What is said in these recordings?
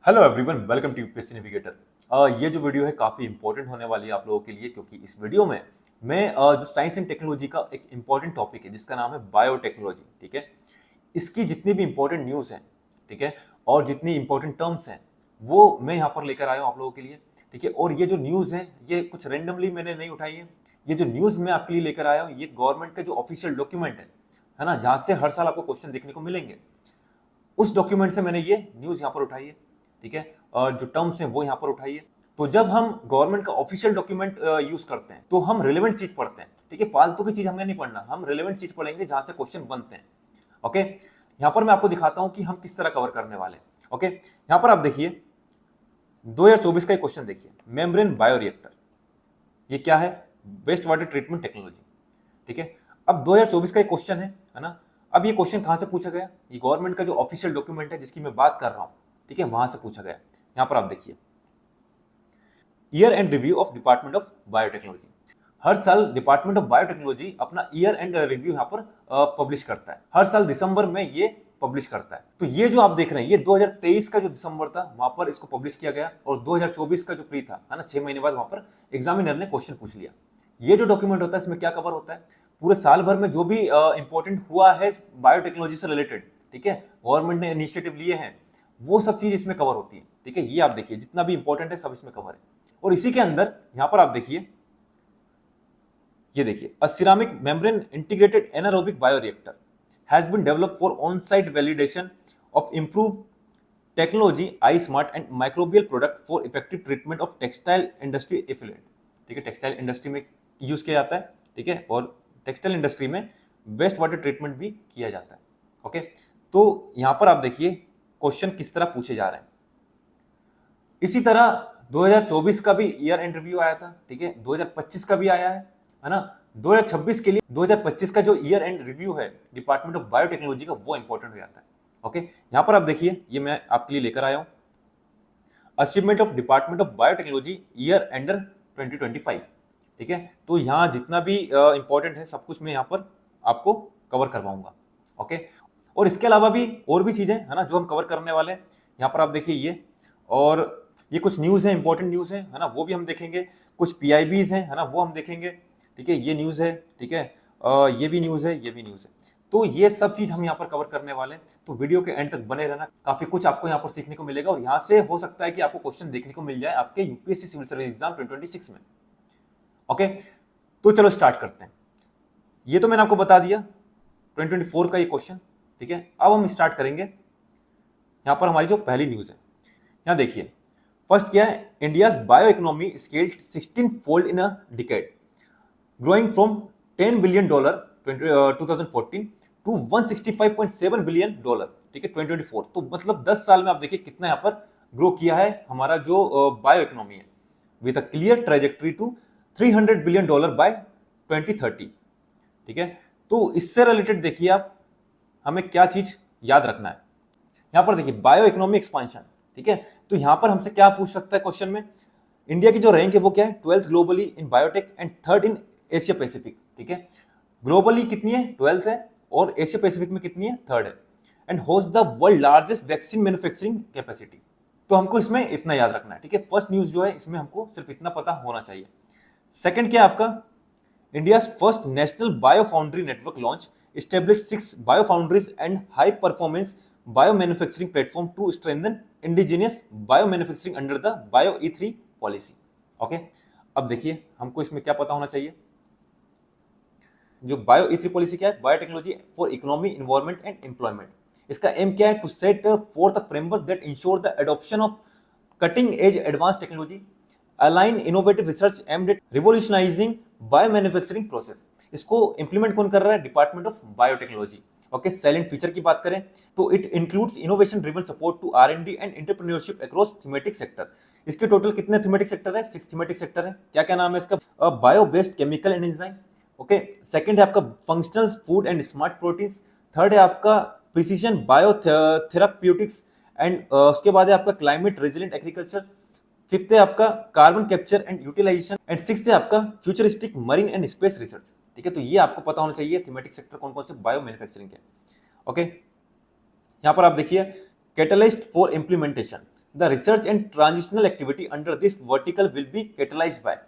Hello everyone, welcome to UPSC navigator. ये जो video है काफ़ी इंपॉर्टेंट होने वाली है आप लोगों के लिए, क्योंकि इस वीडियो में मैं जो साइंस एंड टेक्नोलॉजी का एक इंपॉर्टेंट टॉपिक है जिसका नाम है बायोटेक्नोलॉजी। ठीक है, इसकी जितनी भी इंपॉर्टेंट न्यूज़ हैं, ठीक है, और जितनी इंपॉर्टेंट टर्म्स हैं वो मैं यहाँ पर लेकर आया हूँ आप लोगों के लिए। ठीक है, और ये जो न्यूज़ है ये कुछ रेंडमली मैंने नहीं उठाई है। ये जो न्यूज़ मैं आपके लिए लेकर आया हूँ ये गवर्नमेंट का जो ऑफिशियल डॉक्यूमेंट है ना, जहाँ से हर साल आपको क्वेश्चन देखने को मिलेंगे, उस डॉक्यूमेंट से मैंने ये न्यूज़ यहाँ पर उठाई है। ठीक है, और जो टर्म्स हैं वो यहाँ पर उठाई है। तो जब हम गवर्नमेंट का ऑफिशियल डॉक्यूमेंट यूज करते हैं तो हम रिलेवेंट चीज पढ़ते हैं। ठीक है, फालतू की चीज हमें नहीं पढ़ना, हम रिलेवेंट चीज पढ़ेंगे जहां से क्वेश्चन बनते हैं। ओके, यहाँ पर मैं आपको दिखाता हूं कि हम किस तरह कवर करने वाले हैं। ओके, यहाँ पर आप देखिए 2024 का एक क्वेश्चन देखिए, मेम्ब्रेन बायोरिएक्टर, ये क्या है? Waste water treatment technology. ठीक है, अब 2024 का एक क्वेश्चन है ना। अब ये क्वेश्चन कहां से पूछा गया? ये गवर्नमेंट का जो ऑफिशियल डॉक्यूमेंट है जिसकी मैं बात कर रहा हूं, ठीक है, वहां से पूछा गया। यहां पर आप देखिए, year end review of department of biotechnology. हर साल डिपार्टमेंट ऑफ बायोटेक्नोलॉजी अपना ईयर एंड रिव्यू यहाँ पर पब्लिश करता है। हर साल दिसंबर में ये पब्लिश करता है। तो ये जो आप देख रहे हैं ये 2023 का जो दिसंबर था वहां पर इसको पब्लिश किया गया, और 2024 का जो प्री था, है ना, 6 महीने बाद वहां पर एग्जामिनर ने क्वेश्चन पूछ लिया। ये जो डॉक्यूमेंट होता है इसमें क्या कवर होता है? पूरे साल भर में जो भी इंपॉर्टेंट हुआ है बायोटेक्नोलॉजी से रिलेटेड, ठीक है, गवर्नमेंट ने इनिशिएटिव लिए हैं, वो सब चीज इसमें कवर होती है। ठीक है, ये आप देखिए जितना भी इंपॉर्टेंट है सब इसमें कवर है। और इसी के अंदर यहां पर आप देखिए, ये देखिए, a ceramic membrane integrated anaerobic bioreactor has been developed for on site validation of improve technology I smart and microbial product for effective treatment of textile industry effluent. ठीक है, टेक्सटाइल इंडस्ट्री में यूज किया जाता है। ठीक है, और textile industry में वेस्ट वाटर ट्रीटमेंट भी किया जाता है। ओके, तो यहां पर आप देखिए क्वेश्चन किस तरह पूछे जा रहे हैं। इसी तरह 2024 का भी ईयर एंड रिव्यू आया था। ठीक है, 2025 का भी आया है ना। 2026 के लिए 2025 का जो ईयर एंड रिव्यू है डिपार्टमेंट ऑफ बायोटेक्नोलॉजी का, वो इंपॉर्टेंट हो जाता है। ओके, यहां पर आप देखिए, ये मैं आपके लिए लेकर आया हूं, achievement of department of biotechnology year ender 2025। ठीक है, तो यहाँ जितना भी इंपॉर्टेंट है सब कुछ मैं यहाँ पर आपको कवर करवाऊंगा। ओके, और इसके अलावा भी और भी चीजें है ना जो हम कवर करने वाले हैं। यहाँ पर आप देखिए ये, और ये कुछ न्यूज़ है, इंपॉर्टेंट न्यूज़ है ना, वो भी हम देखेंगे। कुछ पीआईबीज हैं, है ना, वो हम देखेंगे। ठीक है, ये न्यूज़ है। ठीक है, ये भी न्यूज़ है, ये भी न्यूज़ है। तो ये सब चीज हम यहाँ पर कवर करने वाले हैं, तो वीडियो के एंड तक बने रहना, काफी कुछ आपको यहाँ पर सीखने को मिलेगा, और यहाँ से हो सकता है कि आपको क्वेश्चन देखने को मिल जाए आपके यूपीएससी सिविल सर्विस एग्जाम 2026 में। ओके, तो चलो स्टार्ट करते हैं। ये तो मैंने आपको बता दिया 2024 का ये क्वेश्चन। ठीक है, अब हम स्टार्ट करेंगे। यहाँ पर हमारी जो पहली न्यूज है, यहाँ देखिए, फर्स्ट क्या है, India's bio economy scaled 16 fold in a decade, growing from $10 billion 2014 to $165.7 billion. ठीक है, 2024। तो मतलब 10 साल में आप देखिए कितना यहाँ पर ग्रो किया है हमारा जो बायो इकोनॉमी है, with a clear trajectory to $300 billion by 2030। ठीक है, तो इससे रिलेटेड देखिए आप, हमें क्या चीज याद रखना है। यहाँ पर देखिए बायो इकोनॉमी एक्सपांशन। ठीक है, तो यहाँ पर हमसे क्या पूछ सकता है क्वेश्चन में, इंडिया की जो रैंक है वो क्या है, 12th globally in biotech and 3rd in Asia Pacific. ठीक है, ग्लोबली कितनी है, 12th है, और एशिया पैसिफिक में कितनी है, 3rd है, and host the world largest vaccine manufacturing capacity. तो हमको इसमें इतना याद रखना है। ठीक है, फर्स्ट न्यूज जो है इसमें हमको सिर्फ इतना पता होना चाहिए। सेकंड क्या है आपका, India's first national biofoundry network launch established 6 biofoundries and high-performance biomanufacturing platform to strengthen indigenous biomanufacturing under the BioE3 policy. Okay? अब देखिए हमको इसमें क्या पता होना चाहिए। जो BioE3 पॉलिसी क्या है, biotechnology for economy, environment and employment. इसका एम क्या है, to set for the framework that ensure the adoption of cutting edge advance technology, align innovative research aimed at revolutionising biomanufacturing process. इसको implement कौन कर रहा है, department of biotechnology. Okay, silent feature की बात करें तो it includes innovation driven support to R&D and entrepreneurship across thematic sector. इसके टोटल कितने थीमेटिक सेक्टर है, 6 थीमेटिक सेक्टर है। क्या क्या नाम है इसका, bio based chemical and enzyme. Okay, second है आपका functional food and smart proteins. Third है आपका प्रिसीजन बायो थेराप्यूटिक्स एंड उसके बाद है आपका क्लाइमेट रेजिलिएंट एग्रीकल्चर। फिफ्थ है आपका carbon capture and utilisation, and sixth है आपका futuristic marine and space research. ठीक है, तो ये आपको पता होना चाहिए थीमेटिक सेक्टर कौन कौन से बायो मैन्युफैक्चरिंग के। ओके, यहाँ पर आप देखिए, catalyst for implementation the research and transitional activity under this vertical will be catalysed by.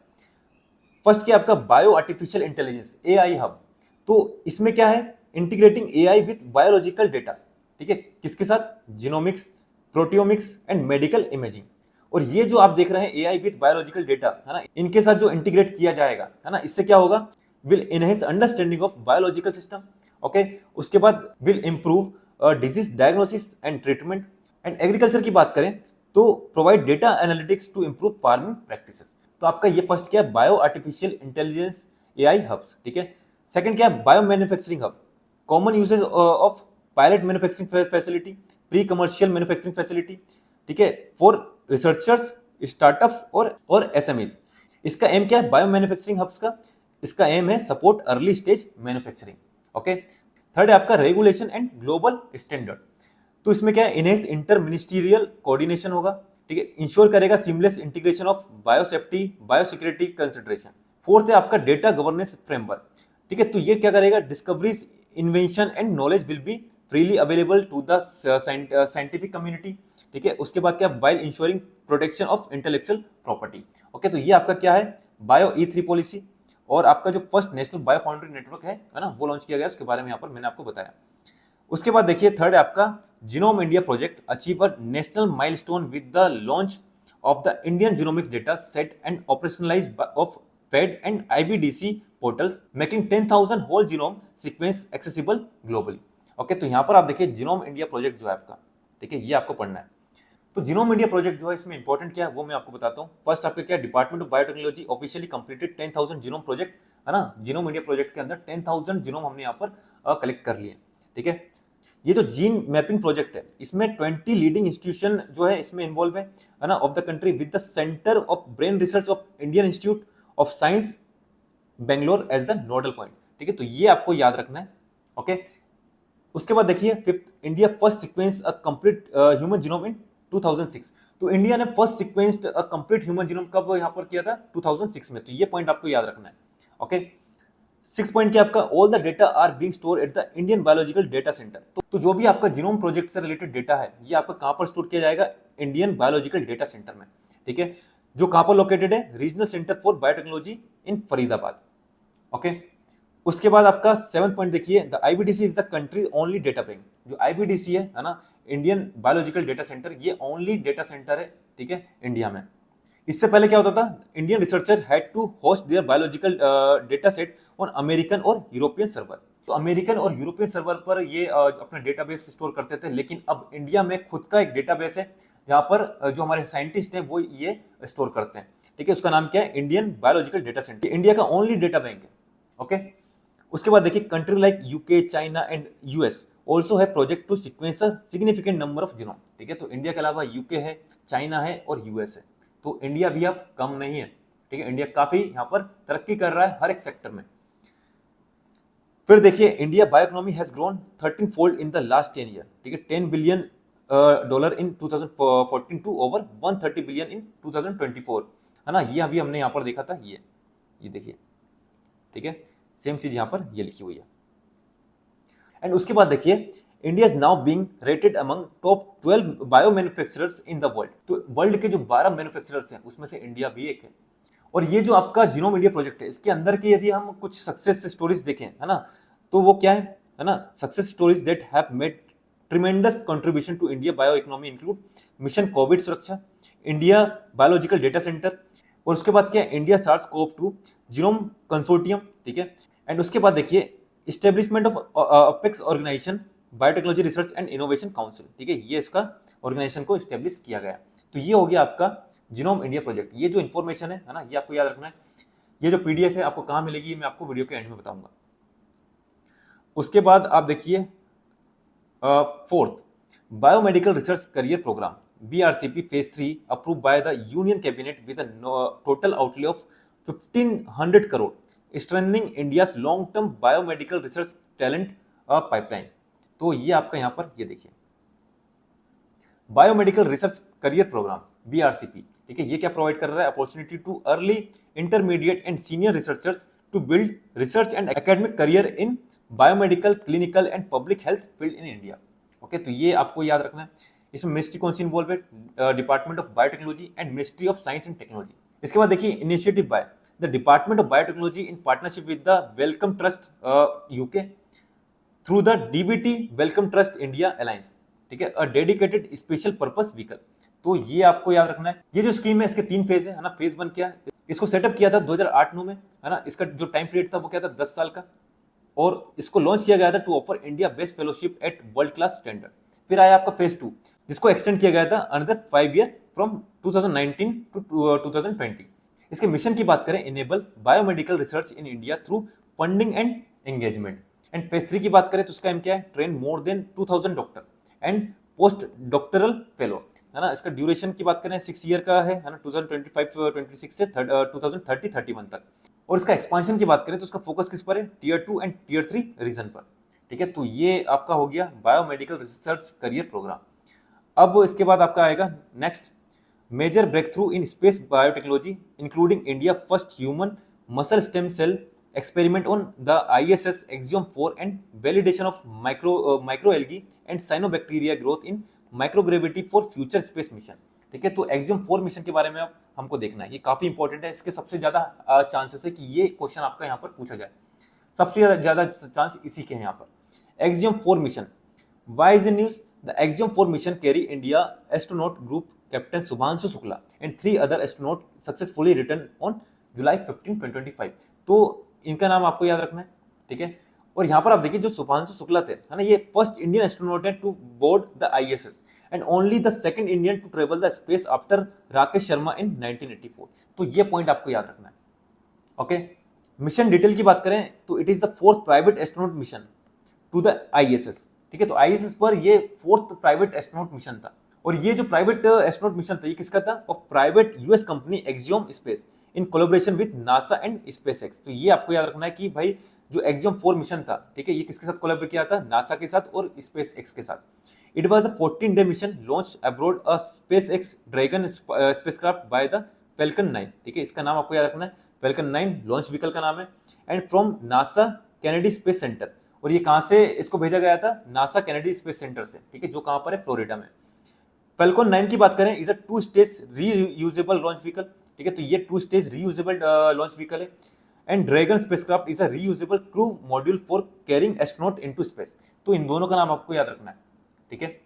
First क्या आपका bio artificial intelligence AI hub. तो इसमें क्या है, integrating AI with biological data, ठीक है, किसके साथ, genomics, proteomics and medical imaging. और ये जो आप देख रहे हैं एआई विथ बायोलॉजिकल डेटा, है ना, इनके साथ जो इंटीग्रेट किया जाएगा, है ना, इससे क्या होगा, will enhance understanding of biological system. Okay, उसके बाद will improve disease diagnosis and treatment. And agriculture की बात करें तो provide data analytics to improve farming practices. तो आपका ये फर्स्ट क्या है, bio artificial intelligence AI hubs, ठीक है। सेकंड क्या है, bio manufacturing hub, common usage of pilot manufacturing facility, pre commercial manufacturing facility, ठीक है, फॉर रिसर्चर्स, स्टार्टअप्स और एसएमईज। इसका एम क्या है, बायो मैन्युफैक्चरिंग हब्स का, इसका एम है support early stage manufacturing. Okay, third है आपका रेगुलेशन एंड ग्लोबल स्टैंडर्ड। तो इसमें क्या है, इनहेंस इंटर मिनिस्टीरियल कोऑर्डिनेशन होगा, ठीक है, इंश्योर करेगा seamless integration of biosafety, biosecurity consideration. Fourth है आपका डेटा गवर्नेंस फ्रेमवर्क, ठीक है, तो ये क्या करेगा, discoveries, invention and knowledge will be freely available to the scientific community, ठीक है। उसके बाद क्या, while ensuring protection of intellectual property. Okay, तो ये आपका क्या है, बायो ई3 पॉलिसी। और आपका जो first national bio foundry network है ना, वो लॉन्च किया गया, उसके बारे में यहाँ पर मैंने आपको बताया। उसके बाद देखिए थर्ड है आपका genome India project achieve a national milestone with the launch of the Indian genomics data set and operationalise of fed and IBDC portals making 10,000 whole genome sequence accessible globally. Okay, तो यहाँ पर आप देखिए genome India project जो है आपका, ठीक है, ये आपको पढ़ना है। तो जीनोम इंडिया प्रोजेक्ट जो है इसमें इंपॉर्टेंट क्या है वो मैं आपको बताता हूँ। फर्स्ट आपके क्या, department of biotechnology officially completed 10,000 genome project, है ना, जीनोम इंडिया प्रोजेक्ट के अंदर 10,000 जीनोम हमने यहाँ पर कलेक्ट कर लिए, ठीक है। ये जो जीन मैपिंग प्रोजेक्ट है इसमें 20 लीडिंग इंस्टीट्यूशन जो है इसमें इन्वॉल्व है ना, of the country with the centre of brain research of Indian institute of science Bangalore as the nodal point, ठीक है, तो ये आपको याद रखना है। ओके, उसके बाद देखिए fifth, India first sequence a complete human genome in 2006। तो इंडिया ने first sequenced a complete human genome कब यहाँ पर किया था, 2006 में, तो ये पॉइंट आपको याद रखना है। ओके, 6 पॉइंट क्या आपका, all the data are being store at the Indian biological data centre. तो जो भी आपका जीनोम प्रोजेक्ट से रिलेटेड डेटा है ये आपका कहाँ पर स्टोर किया जाएगा, इंडियन बायोलॉजिकल डेटा सेंटर में, ठीक है, जो कहाँ पर लोकेटेड है, regional centre for biotechnology in Faridabad. Okay, उसके बाद आपका 7 पॉइंट देखिए, the IBDC is the country only data bank. जो आईबीडीसी है ना, इंडियन बायोलॉजिकल डेटा सेंटर, ये ओनली डेटा सेंटर है, ठीक है, इंडिया में। इससे पहले क्या होता था, Indian researcher had to host their biological data set on American और यूरोपियन सर्वर। तो अमेरिकन और यूरोपियन सर्वर पर ये अपना डेटाबेस स्टोर करते थे, लेकिन अब इंडिया में खुद का एक डेटाबेस है जहाँ पर जो हमारे साइंटिस्ट हैं वो ये स्टोर करते हैं, ठीक है। उसका नाम क्या है, Indian biological data centre, India का ओनली डेटा बैंक है। ओके, उसके बाद देखिए country like UK, China and US also है project to sequence a significant number of genome, ठीक है। तो इंडिया के अलावा यूके है, चाइना है और यूएस है, तो इंडिया भी अब कम नहीं है, ठीक है, इंडिया काफी यहाँ पर तरक्की कर रहा है हर एक सेक्टर में। फिर देखिए India bioeconomy has grown 13 fold in the last 10 year, ठीक है, $10 billion in 2014 to over 130 billion in 2024, है ना। ये अभी हमने यहाँ पर देखा था, ये देखिए, ठीक है, सेम चीज यहाँ पर ये लिखी हुई है। एंड उसके बाद देखिए India is now being rated among top 12 bio manufacturers in the world. तो वर्ल्ड के जो 12 मैन्युफैक्चरर्स हैं उसमें से इंडिया भी एक है। और ये जो आपका जीनोम इंडिया प्रोजेक्ट है इसके अंदर की यदि हम कुछ सक्सेस स्टोरीज देखें, है ना, तो वो क्या है ना, success stories that have made tremendous contribution to India bio economy include mission Covid Suraksha, India biological data centre, और उसके बाद क्या है, India SARS CoV 2 genome consortium, ठीक है। एंड उसके बाद देखिए establishment of apex organisation biotechnology research and innovation council, ठीक है, ये इसका ऑर्गेनाइजेशन को इस्टेब्लिश किया गया। तो ये हो गया आपका जीनोम इंडिया प्रोजेक्ट। ये जो इन्फॉर्मेशन है ना, ये आपको याद रखना है। ये जो पीडीएफ है आपको कहाँ मिलेगी, मैं आपको वीडियो के एंड में बताऊंगा। उसके बाद आप देखिए fourth, biomedical research career programme BRCP phase 3 approved by the Union Cabinet with a total outlay of 1,500 crore, strengthening India's long-term biomedical research talent pipeline। तो ये आपका यहाँ पर ये देखिए biomedical research career programme BRCP, ठीक है, ये क्या प्रोवाइड कर रहा है, opportunity to early intermediate and senior researchers to build research and academic career in biomedical, clinical and public health field in India. Okay, तो ये आपको याद रखना है। इसमें मिनिस्ट्री कौन सी इन्वॉल्व है? Department of biotechnology and ministry of science and technology. इसके बाद देखिए initiative by the department of biotechnology in partnership with the Wellcome Trust UK through the DBT Wellcome Trust India alliance, ठीक है, a dedicated special purpose vehicle. तो ये आपको याद रखना है। ये जो स्कीम है इसके 3 फेज है ना। फेज 1 क्या है, इसको सेटअप किया था 2008-9 में, है ना। इसका जो टाइम पीरियड था वो क्या था, 10 साल का, और इसको लॉन्च किया गया था to offer India best fellowship at world class standard. फिर आया आपका फेज 2, जिसको एक्सटेंड किया गया था अनदर 5 ईयर फ्रॉम 2019 टू 2020। इसके मिशन की बात करें, enable biomedical research in India through funding and engagement. And phase 3 की बात करें तो उसका एम क्या है, train more than 2000 doctor and post doctoral fellow, है ना। इसका ड्यूरेशन की बात करें 6 ईयर का है ना, 2025-26 से 2030-31 तक। और इसका एक्सपांशन की बात करें तो उसका फोकस किस पर है, टियर 2 एंड टियर 3 रीजन पर, ठीक है। तो ये आपका हो गया बायोमेडिकल रिसर्च करियर प्रोग्राम। अब इसके बाद आपका आएगा next, major breakthrough in space biotechnology including India first human muscle stem cell experiment on the ISS Axiom 4 and validation of microalgae and cyanobacteria growth in microgravity for future space mission, ठीक है। तो Axiom 4 mission के बारे में अब हमको देखना है, ये काफी इंपॉर्टेंट है। इसके सबसे ज्यादा चांसेस है कि ये क्वेश्चन आपका यहाँ पर पूछा जाए, सबसे ज्यादा चांस इसी के हैं यहाँ पर। Axiom 4 mission, why is the news? The Axiom 4 mission carry India astronaut group Captain Subhanshu Shukla and 3 other astronauts successfully returned on July 15, 2025। तो इनका नाम आपको याद रखना है, ठीक है। और यहाँ पर आप देखिए जो शुभांशु शुक्ला थे, है ना, ये फर्स्ट इंडियन एस्ट्रोनॉट है to board the ISS and only the second Indian to travel the space after Rakesh Sharma in 1984। तो ये पॉइंट आपको याद रखना है, ओके। मिशन डिटेल की बात करें तो it is the 4th private astronaut mission to the ISS, ठीक है। तो आईएसएस पर ये 4th प्राइवेट एस्ट्रोनॉट मिशन था। और ये जो प्राइवेट एस्ट्रोनॉट मिशन था ये किसका था, और private US company axiom space in collaboration with NASA and SpaceX. तो ये आपको याद रखना है कि भाई जो एक्सियोम 4 मिशन था, ठीक है, ये किसके साथ कोलैबोरेट किया था, नासा के साथ और स्पेसएक्स के साथ। It was a 14-day mission launch abroad a SpaceX dragon spacecraft by the falcon 9, ठीक है। इसका नाम आपको याद रखना है, फैल्कन 9 लॉन्च व्हीकल का नाम है। And from NASA Kennedy space centre, और ये कहां से इसको भेजा गया था, नासा कैनेडी स्पेस सेंटर से, ठीक है, जो कहां पर है, फ्लोरिडा में। फैल्कन 9 की बात करें, is a 2 stage reusable launch vehicle, ठीक है। तो ये 2 स्टेज रीयूजेबल लॉन्च व्हीकल है। And dragon spacecraft is a reusable crew module for carrying astronaut into space. तो इन दोनों का नाम आपको याद रखना है, ठीक है।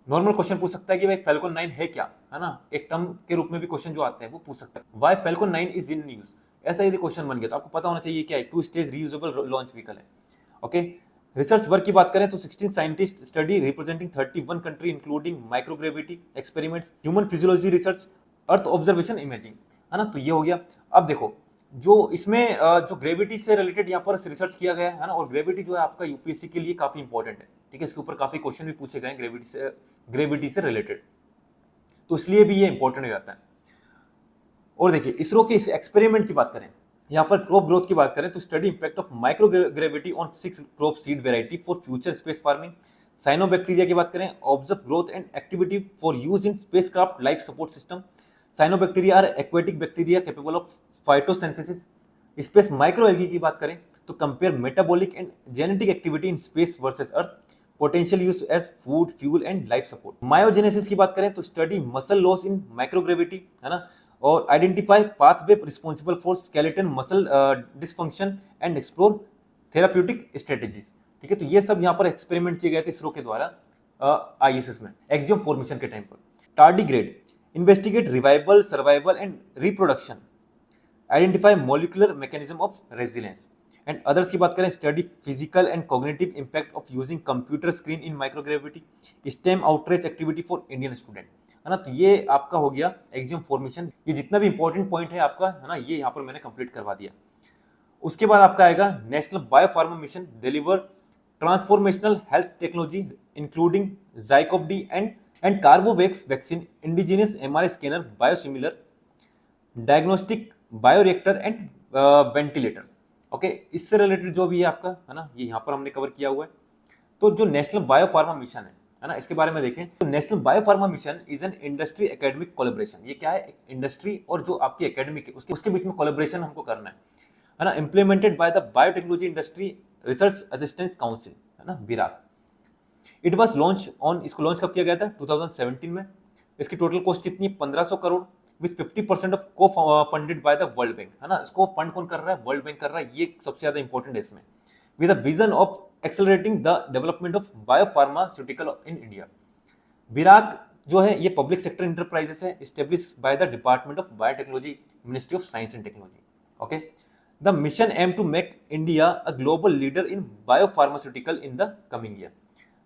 नॉर्मल क्वेश्चन पूछ सकता है कि भाई फैल्कन 9 है क्या, है ना, एक टर्म के रूप में भी क्वेश्चन जो आते हैं वो पूछ सकता है। Why falcon 9 is in use, ऐसा यदि क्वेश्चन बन गया तो आपको पता होना चाहिए क्या है, 2 स्टेज रीयूजेबल लॉन्च व्हीकल है, ओके। रिसर्च वर्क की बात करें तो 16 scientist study representing 31 country including microgravity experiments, human physiology research, earth observation imaging, है ना। तो ये हो गया। अब देखो जो इसमें जो ग्रेविटी से रिलेटेड यहाँ पर रिसर्च किया गया है ना, और ग्रेविटी जो है आपका यूपीएससी के लिए काफी इंपॉर्टेंट है, ठीक है। इसके ऊपर काफी क्वेश्चन भी पूछे गए ग्रेविटी से रिलेटेड, तो इसलिए भी ये इंपॉर्टेंट हो जाता है। और देखिए इसरो के इस एक्सपेरिमेंट की बात करें, यहाँ पर क्रॉप ग्रोथ की बात करें तो study impact of microgravity on 6 crop seed variety for future space farming. Cyanobacteria की बात करें, observe growth and activity for use in spacecraft life support system. Cyanobacteria are aquatic bacteria capable of photosynthesis. Space microalgae की बात करें तो compare metabolic and genetic activity in space versus earth, potential use as food fuel and life support. Myogenesis की बात करें तो study muscle loss in microgravity, है ना, और identify pathway responsible for skeleton muscle dysfunction and explore therapeutic strategies, ठीक है। तो ये सब यहाँ पर एक्सपेरिमेंट किए गए थे इसरो के द्वारा आईएसएस में एक्सियोम 4 मिशन के टाइम पर। Tardigrade investigate revival survival and reproduction, identify molecular mechanism of resilience. And others की बात करें, study physical and cognitive impact of using computer screen in microgravity, stem outreach activity for Indian student, है ना। तो ये आपका हो गया एक्सियोम 4 मिशन। ये जितना भी इंपॉर्टेंट पॉइंट है आपका, है ना, ये यहाँ पर मैंने कंप्लीट करवा दिया। उसके बाद आपका आएगा national biopharma mission deliver transformational health technology including ZyCoV D and Corbevax vaccine, indigenous MRI scanner, biosimilar diagnostic, bioreactor and ventilators, okay. इससे रिलेटेड जो भी है आपका, है ना, ये यहाँ पर हमने कवर किया हुआ है। तो जो नेशनल बायोफार्मा मिशन है ना, इसके बारे में देखें तो national biopharma mission is an industry academic collaboration. ये क्या है, इंडस्ट्री और जो आपकी एकेडमिक है उसके बीच में कोलैबोरेशन हमको करना है ना। Implemented by the biotechnology industry research assistance council, है ना, BIRAC. It was launch on, इसको लॉन्च कब किया गया था? 2017 में। इसकी टोटल कॉस्ट कितनी? 1500 करोड़, विथ 50% ऑफ को funded by the world bank, है ना। इसको फंड कौन कर रहा है? वर्ल्ड बैंक कर रहा है, ये सबसे ज्यादा इंपॉर्टेंट है इसमें। With a vision of accelerating the development of biopharmaceutical in India. BIRAC जो है ये पब्लिक सेक्टर इंटरप्राइजेस है, establish by the department of biotechnology, ministry of science and technology. Okay, the mission aim to make India a global leader in biopharmaceutical in the coming year,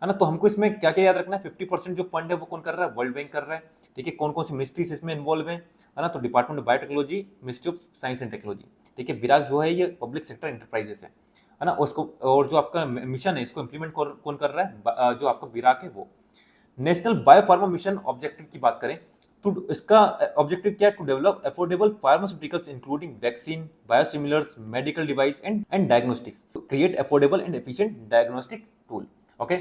है ना। तो हमको इसमें क्या क्या याद रखना है? 50% जो फंड है वो कौन कर रहा है? वर्ल्ड बैंक कर रहा है, ठीक है। कौन कौन सी मिनिस्ट्रीज इसमें इन्वॉल्व है ना? तो department of biotechnology, ministry of science and technology, ठीक है। बिराक जो है ये पब्लिक सेक्टर इंटरप्राइजेस है ना। उसको, और जो आपका मिशन है इसको इंप्लीमेंट कौन कर रहा है? जो आपका बिराक है वो। नेशनल बायोफार्मा मिशन ऑब्जेक्टिव की बात करें तो इसका ऑब्जेक्टिव क्या है? To develop affordable pharmaceuticals including vaccine, biosimilars, medical device and diagnostics, to create affordable and efficient diagnostic tool. Okay,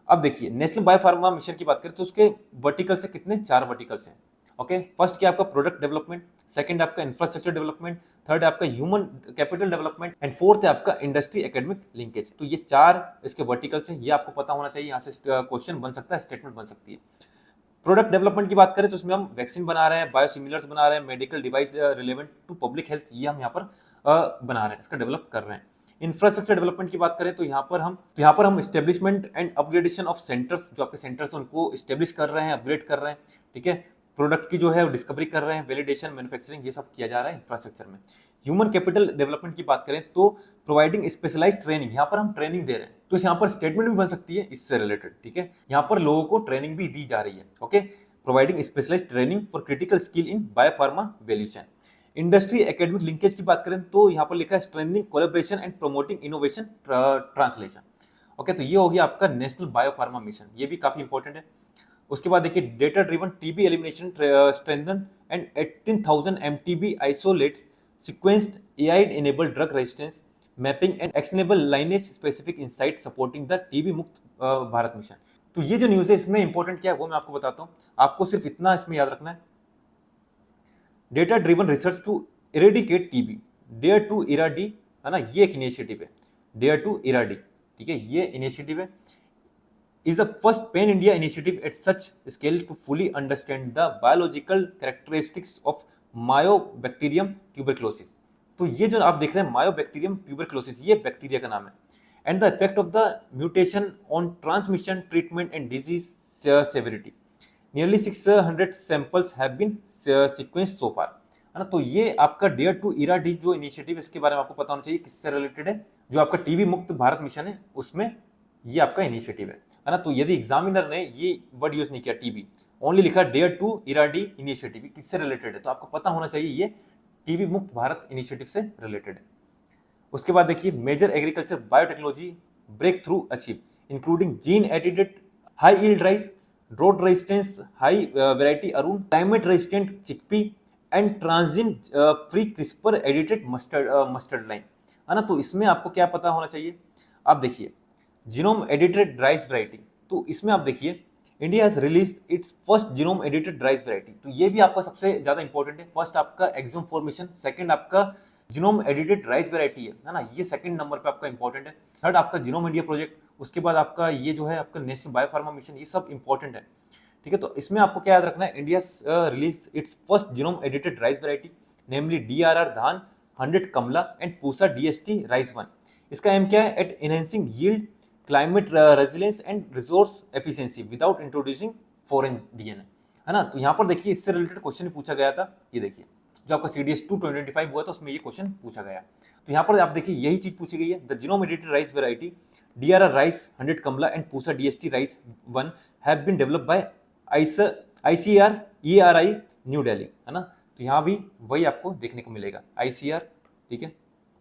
अब देखिए नेशनल बायोफार्मा मिशन की बात करें तो उसके वर्टिकल से कितने? 4 वर्टिकल्स हैं। ओके, फर्स्ट क्या आपका प्रोडक्ट डेवलपमेंट, सेकंड आपका इंफ्रास्ट्रक्चर डेवलपमेंट, थर्ड आपका human capital development and fourth है आपका इंडस्ट्री एकेडमिक लिंकेज। तो ये 4 इसके वर्टिकल्स हैं, ये आपको पता होना चाहिए। यहाँ से क्वेश्चन बन सकता है, स्टेटमेंट बन सकती है। प्रोडक्ट डेवलपमेंट की बात करें तो उसमें हम वैक्सीन बना रहे हैं, बायोसिमिलर्स बना रहे हैं, medical device relevant to public health, ये हम यहाँ पर बना रहे हैं, इसका डेवलप कर रहे हैं। इंफ्रास्ट्रक्चर डेवलपमेंट की बात करें तो यहाँ पर हम establishment and upgradation of centres, जो आपके सेंटर्स हैं उनको एस्टेब्लिश कर रहे हैं, अपग्रेड कर रहे हैं, ठीक है। प्रोडक्ट की जो है डिस्कवरी कर रहे हैं, वैलिडेशन, मैन्युफैक्चरिंग, ये सब किया जा रहा है इंफ्रास्ट्रक्चर में। ह्यूमन कैपिटल डेवलपमेंट की बात करें तो प्रोवाइडिंग स्पेशलाइज्ड ट्रेनिंग, यहाँ पर हम ट्रेनिंग दे रहे हैं, तो यहाँ पर स्टेटमेंट भी बन सकती है इससे रिलेटेड, ठीक है। यहाँ पर लोगों को ट्रेनिंग भी दी जा रही है। Okay, providing specialised training for critical skill in biopharma value chain. Industry academic linkage की बात करें तो यहाँ पर लिखा है strengthening collaboration and promoting innovation translation. Okay, तो ये हो गया आपका नेशनल बायोफार्मा मिशन, ये भी काफी इंपॉर्टेंट है। उसके बाद देखिए data driven TB elimination strengthen and 18,000 MTB isolates sequenced AI enabled drug resistance mapping and actionable lineage specific insight supporting the TB मुक्त भारत मिशन। तो ये जो न्यूज है इसमें इंपॉर्टेंट क्या है वो मैं आपको बताता हूँ। आपको सिर्फ इतना इसमें याद रखना है, data driven research to eradicate TB, dare to erad, है ना, ये एक इनिशिएटिव है, डेयर टू इराडी, ठीक है, ये इनिशिएटिव है। is the first pan India initiative at such scale to fully understand the biological characteristics of Mycobacterium tuberculosis। तो ये जो आप देख रहे हैं Mycobacterium tuberculosis, ये बैक्टीरिया का नाम है। And the effect of the mutation on transmission, treatment and disease severity. Nearly 600 samples have been sequenced so far, है ना। तो ये आपका डेयर टू इराडी जो इनिशिएटिव, इसके बारे में आपको पता होना चाहिए किससे रिलेटेड है। जो आपका टीबी मुक्त भारत मिशन है उसमें ये आपका इनिशिएटिव है ना। तो यदि एग्जामिनर ने ये वर्ड यूज नहीं किया टीबी, ओनली लिखा डेयर टू इराडी इनिशिएटिव, किससे रिलेटेड है, तो आपको पता होना चाहिए ये टीबी मुक्त भारत इनिशिएटिव से रिलेटेड है। उसके बाद देखिए major agriculture biotechnology breakthrough achieve, including gene edited high yield rice, drought resistance high variety अरुण, climate resistant chickpea and transit free CRISPR edited mustard line, है ना। तो इसमें आपको क्या पता होना चाहिए? आप देखिए जीनोम एडिटेड राइस वैरायटी, तो इसमें आप देखिए India has release its first genome edited rice variety, तो ये भी आपका सबसे ज्यादा इंपॉर्टेंट है। फर्स्ट आपका एक्सोम फॉर्मेशन, सेकंड आपका जीनोम एडिटेड राइस वैरायटी है ना, ये सेकंड नंबर पे आपका इंपॉर्टेंट है। थर्ड आपका जीनोम इंडिया प्रोजेक्ट, उसके बाद आपका ये जो है आपका नेशनल बायोफार्मा मिशन, ये सब इंपॉर्टेंट है, ठीक है। तो इसमें आपको क्या याद रखना है? India release its first genome edited rice variety, namely DRR Dhan 100 Kamala and Pusa DST rice 1। इसका एम क्या है? At enhancing yield, climate resilience and resource efficiency without introducing foreign DNA, है ना। तो यहाँ पर देखिए इससे रिलेटेड क्वेश्चन पूछा गया था, ये देखिए जो आपका CDS 2025 हुआ था उसमें ये क्वेश्चन पूछा गया। तो यहाँ पर आप देखिए यही चीज पूछी गई है। The genome edited rice variety DRR rice 100 Kamala and Pusa DST rice 1 have been developed by ICAR ERI new Delhi, है ना। तो यहाँ भी वही आपको देखने को मिलेगा, ICAR, ठीक है,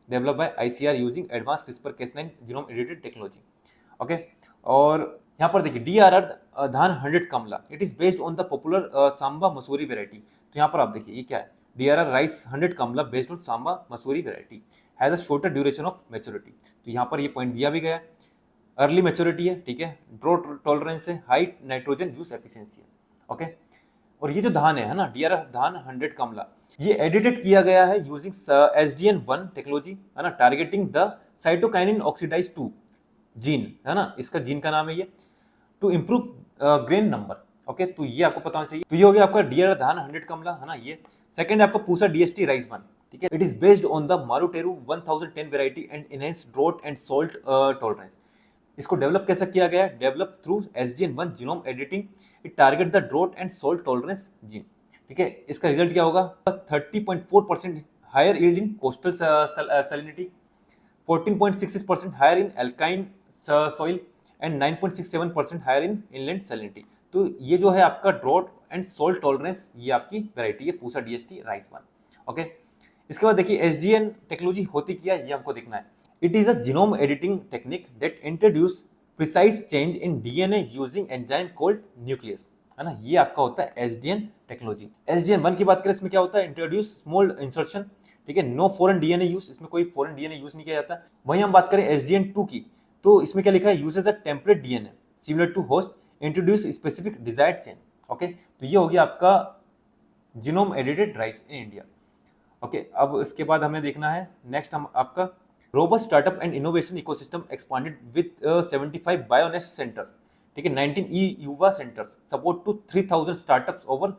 develop by ICAR using advance CRISPR Cas9 genome edited technology. Okay, और यहाँ पर देखिए DRR Dhan 100 Kamala, it is based on the popular Samba Mahsuri variety. तो यहाँ पर आप देखिए ये क्या है? DRR rice 100 Kamala based on Samba Mahsuri variety has a shorter duration of maturity. तो यहाँ पर ये पॉइंट दिया भी गया, अर्ली मैच्योरिटी है, ठीक है, ड्रोट टॉलरेंस है, हाई नाइट्रोजन यूज एफिशिएंसी है। ओके, और ये जो धान है ना DRR धान 100 कमला, ये एडिटेड किया गया है यूजिंग SDN1 टेक्नोलॉजी, है ना, targeting the cytokinin oxidase 2 gene, है ना, इसका जीन का नाम है ये। To improve grain number. Okay, तो ये आपको पता होना चाहिए। तो ये हो गया आपका डियर धान 100 कमला, है ना ये। सेकंड है आपका पूसा DST राइस 1, ठीक है। It is based on the Maruteru 1010 variety and enhanced drought and salt tolerance. इसको डेवलप कैसे किया गया है? Develop through SGN1 genome editing. It target the drought and salt tolerance gene, ठीक है। इसका रिजल्ट क्या होगा? 30.4% higher yield in coastal salinity, 14.66% higher in एल्काइन soil and 9.67% higher in inland salinity. तो ये जो है आपका ड्रॉट एंड सॉल्ट टॉलरेंस, ये आपकी वैरायटी है पूसा DST राइस 1। ओके, इसके बाद देखिए SGN टेक्नोलॉजी होती क्या है, ये हमको देखना है। It is a genome editing technique that introduce precise change in DNA using enzyme called nucleus, है ना। ये आपका होता है SGN टेक्नोलॉजी। SGN1 की बात करें, इसमें क्या होता है? इंट्रोड्यूस स्मॉल इंसर्शन, ठीक है। नो फॉरेन DNA यूज, इसमें कोई फॉरेन DNA यूज नहीं किया जाता। वहीं हम बात करें SGN2 की, तो इसमें क्या लिखा है? Uses a template DNA similar to host, introduce specific desired change. Okay, तो ये हो गया आपका genome edited rice in India. Okay, अब इसके बाद हमें देखना है नेक्स्ट हम आपका robust startup and innovation ecosystem expanded with 75 bionest centres, ठीक है। 19 युवा centres support to 3000 startups over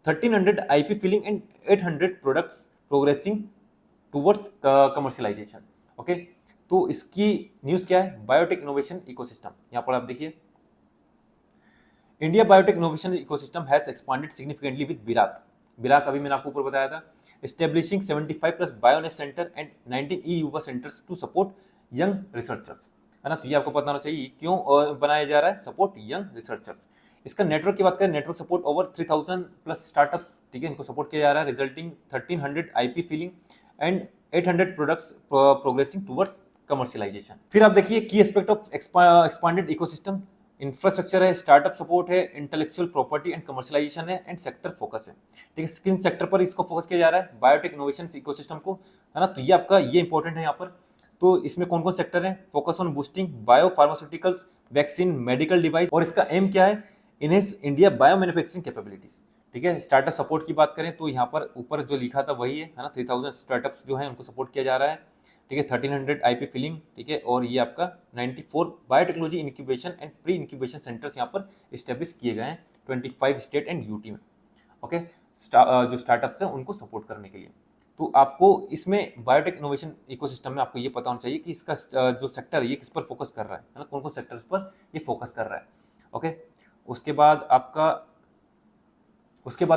1300 IP filing and 800 products progressing towards commercialisation. Okay, तो इसकी न्यूज़ क्या है? बायोटेक इनोवेशन इकोसिस्टम, यहाँ पर आप देखिए, India biotech innovation ecosystem has expanded significantly with BIRAC. BIRAC अभी मैंने आपको ऊपर बताया था। Establishing 75 plus bionest centre and 19 युवा centres to support young researchers, है ना। तो ये आपको पता होना चाहिए क्यों बनाया जा रहा है, सपोर्ट यंग रिसर्चर्स। इसका नेटवर्क की बात करें, network support over 3000 plus startups, ठीक है, इनको सपोर्ट किया जा रहा है, resulting 1300 IP filing and 800 products progressing towards commercialisation. फिर आप देखिए की aspect of expanded ecosystem, infrastructure है, स्टार्टअप सपोर्ट है, इंटेलेक्चुअल प्रॉपर्टी एंड कमर्शियलाइजेशन है, एंड सेक्टर फोकस है, ठीक है। किन सेक्टर पर इसको फोकस किया जा रहा है? बायोटेक इनोवेशन इकोसिस्टम को, है ना। तो ये आपका ये इंपॉर्टेंट है यहाँ पर। तो इसमें कौन कौन सेक्टर है? Focus on boosting bio pharmaceuticals, vaccine, medical device, और इसका एम क्या है? Enhance India bio manufacturing capabilities, ठीक है। स्टार्टअप सपोर्ट की बात करें तो यहाँ पर ऊपर जो लिखा था वही है ना। 3000 स्टार्टअप्स जो है उनको सपोर्ट किया जा रहा है, ठीक है। 1300 IP फिलिंग, ठीक है। और ये आपका 94 biotechnology incubation and pre incubation centres यहाँ पर स्टेब्लिश किए गए हैं 25 स्टेट एंड यूटी में। ओके, जो स्टार्टअप्स हैं उनको सपोर्ट करने के लिए। तो आपको इसमें बायोटेक इनोवेशन इकोसिस्टम में आपको ये पता होना चाहिए कि इसका जो सेक्टर है ये किस पर फोकस कर रहा है ना, कौन कौन सेक्टर्स पर ये फोकस कर रहा है। ओके, उसके बाद आपका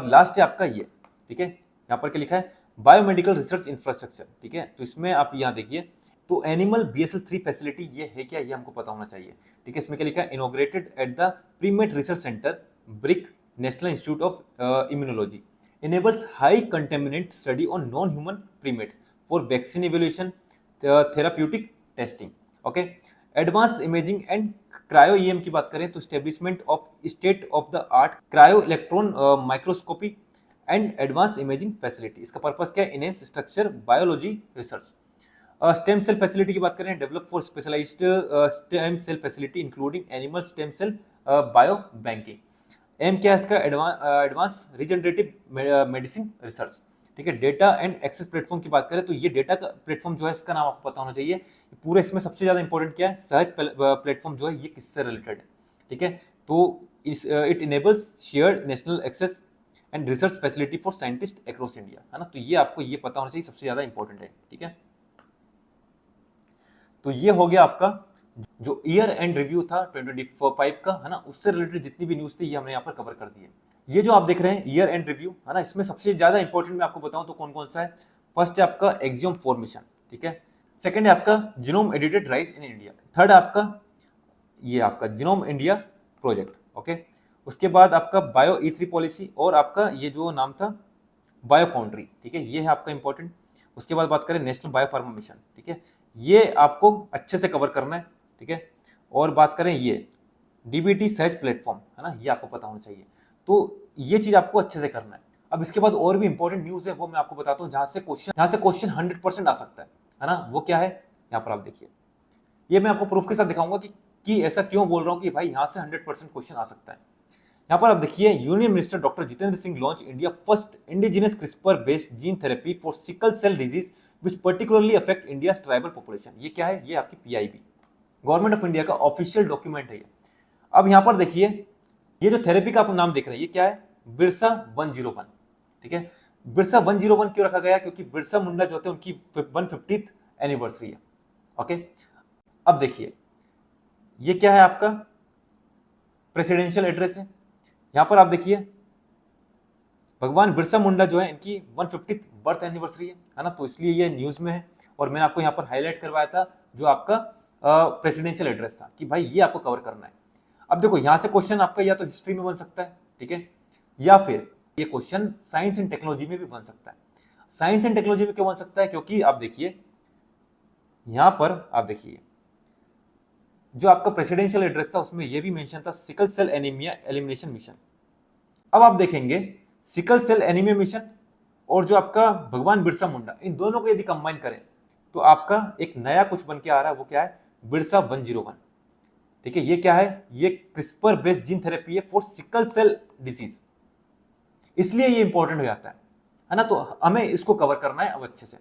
लास्ट है आपका ये, ठीक है। यहाँ पर क्या लिखा है? बायोमेडिकल रिसर्च इंफ्रास्ट्रक्चर, ठीक है। तो इसमें आप यहाँ देखिए, तो एनिमल BSL-3 फैसिलिटी ये है क्या, ये हमको पता होना चाहिए, ठीक है। इसमें क्या लिखा है? Inaugurated at the primate research centre BRIC, national institute of immunology, enables high contaminant study on non-human primates for vaccine evaluation, therapeutic testing. Okay, advanced imaging and cryo EM की बात करें तो establishment of state of the art cryo electron microscopy and advanced imaging facility। इसका purpose क्या है? enhance structure biology research। Stem cell facility की बात करें, develop for specialised stem cell facility including animal stem cell bio banking. Aim क्या है इसका? Advance regenerative medicine research, ठीक है। डेटा एंड एक्सेस प्लेटफॉर्म की बात करें तो ये डेटा का प्लेटफॉर्म जो है इसका नाम आपको पता होना चाहिए। पूरे इसमें सबसे ज़्यादा इंपॉर्टेंट क्या है? सहज प्लेटफॉर्म जो है ये किससे रिलेटेड है, ठीक है। तो it enables shared national access and research facility for scientist across India, है ना। तो ये आपको ये पता होना चाहिए, सबसे ज़्यादा इंपॉर्टेंट है, ठीक है। तो ये हो गया आपका जो ईयर एंड रिव्यू था 2025 का, है ना, उससे रिलेटेड जितनी भी न्यूज़ थी ये हमने यहाँ पर कवर कर दी है। ये जो आप देख रहे हैं ईयर एंड रिव्यू, है ना, इसमें सबसे ज्यादा इंपॉर्टेंट मैं आपको बताऊं तो कौन कौन सा है। फर्स्ट है आपका एक्सियोम फॉर्मेशन, ठीक है। सेकंड है आपका genome edited rice in India. Third है आपका ये आपका जीनोम इंडिया प्रोजेक्ट, ओके। उसके बाद आपका बायो E3 पॉलिसी और आपका ये जो नाम था बायो फाउंड्री, ठीक है, ये है आपका इंपॉर्टेंट। उसके बाद बात करें नेशनल बायो फार्मा मिशन, ठीक है, ये आपको अच्छे से कवर करना है, ठीक है। और बात करें ये DBT सर्च प्लेटफॉर्म, है ना, ये आपको पता होना चाहिए। तो ये चीज आपको अच्छे से करना है। अब इसके बाद और भी इंपॉर्टेंट न्यूज है वो मैं आपको बताता हूँ जहां से क्वेश्चन 100% आ सकता है ना। वो क्या है? यहाँ पर आप देखिए, ये मैं आपको प्रूफ के साथ दिखाऊंगा कि ऐसा क्यों बोल रहा हूँ कि भाई यहाँ से 100% क्वेश्चन आ सकता है। यहाँ पर आप देखिए, union minister doctor Jitendra Singh launch India first indigenous CRISPR based gene therapy for sickle cell disease which particularly affect India tribal population. ये क्या है? ये आपकी PIB, गवर्नमेंट ऑफ इंडिया का ऑफिशियल डॉक्यूमेंट है ये। अब यहाँ पर देखिए, ये जो थेरेपी का आप नाम देख रहे हैं ये क्या है, बिरसा 101। ठीक है, बिरसा 101 क्यों रखा गया, क्योंकि बिरसा मुंडा जो थे उनकी 150th एनिवर्सरी है। ओके, अब देखिए ये क्या है, आपका प्रेसिडेंशियल एड्रेस है। यहां पर आप देखिए भगवान बिरसा मुंडा जो है इनकी 150th बर्थ एनिवर्सरी है ना, तो इसलिए ये न्यूज में है। और मैंने आपको यहाँ पर हाईलाइट करवाया था जो आपका प्रेसिडेंशियल एड्रेस था कि भाई ये आपको कवर करना है। अब देखो यहां से क्वेश्चन आपका या तो हिस्ट्री में बन सकता है, ठीक है, या फिर ये क्वेश्चन साइंस एंड टेक्नोलॉजी में भी बन सकता है। साइंस एंड टेक्नोलॉजी में क्यों बन सकता है, क्योंकि आप देखिए यहां पर आप देखिए जो आपका प्रेसिडेंशियल एड्रेस था उसमें यह भी मेंशन था sickle cell anaemia elimination mission. अब आप देखेंगे सिकल सेल एनीमिया मिशन और जो आपका भगवान बिरसा मुंडा, इन दोनों को यदि कंबाइन करें तो आपका एक नया कुछ बन के आ रहा है, वो क्या है, बिरसा 101। ठीक है, ये क्या है, ये क्रिस्पर बेस्ड जीन थेरेपी है फॉर सिकल सेल डिजीज, इसलिए ये इंपॉर्टेंट हो जाता है ना, तो हमें इसको कवर करना है अब अच्छे से।